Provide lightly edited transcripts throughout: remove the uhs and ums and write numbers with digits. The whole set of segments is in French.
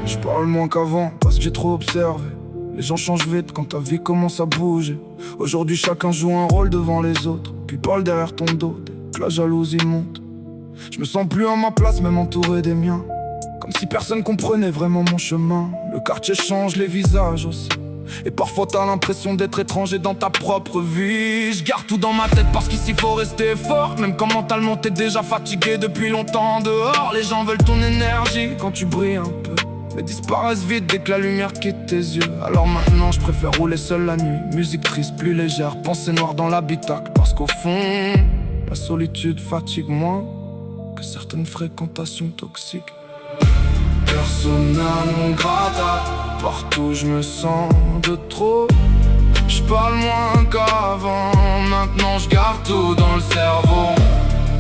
Je parle moins qu'avant parce que j'ai trop observé. Les gens changent vite quand ta vie commence à bouger. Aujourd'hui chacun joue un rôle devant les autres, puis parle derrière ton dos dès que la jalousie monte. Je me sens plus à ma place même entouré des miens, comme si personne comprenait vraiment mon chemin. Le quartier change, les visages aussi, et parfois t'as l'impression d'être étranger dans ta propre vie. Je garde tout dans ma tête parce qu'ici faut rester fort, même quand mentalement t'es déjà fatigué depuis longtemps dehors. Les gens veulent ton énergie quand tu brilles un peu, mais disparaissent vite dès que la lumière quitte tes yeux. Alors maintenant je préfère rouler seul la nuit, musique triste, plus légère, pensée noire dans l'habitacle. Parce qu'au fond, la solitude fatigue moins que certaines fréquentations toxiques. Persona non grata, partout je me sens de trop. Je parle moins qu'avant, maintenant je garde tout dans le cerveau.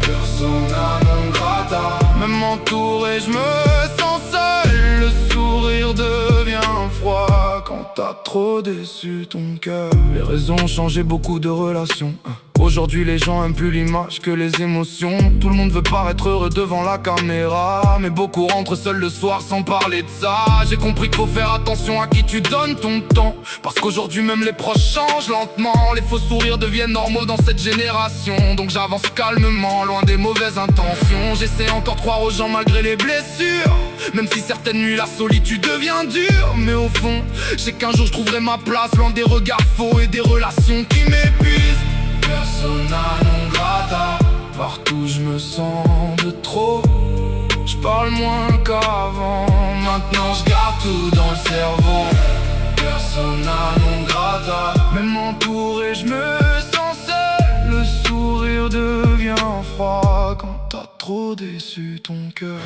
Persona non grata, même entouré je me sens seul. Le sourire devient froid quand t'as trop déçu ton cœur. Les raisons ont changé beaucoup de relations. Aujourd'hui les gens aiment plus l'image que les émotions. Tout le monde veut paraître heureux devant la caméra, mais beaucoup rentrent seuls le soir sans parler de ça. J'ai compris qu'il faut faire attention à qui tu donnes ton temps, parce qu'aujourd'hui même les proches changent lentement. Les faux sourires deviennent normaux dans cette génération. Donc j'avance calmement, loin des mauvaises intentions. J'essaie encore de croire aux gens malgré les blessures, même si certaines nuits la solitude devient dure. Mais au fond, je sais qu'un jour je trouverai ma place, loin des regards faux et des relations qui m'épuisent. Persona non grata, partout je me sens de trop. Je parle moins qu'avant, maintenant je garde tout dans le cerveau. Persona non grata, même entouré je me sens seul. Le sourire devient froid quand t'as trop déçu ton cœur.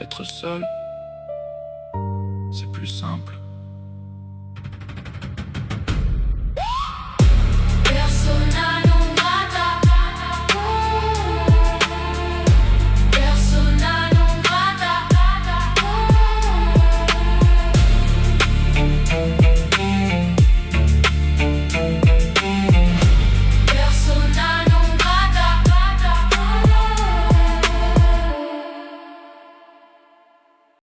Être seul, c'est plus simple.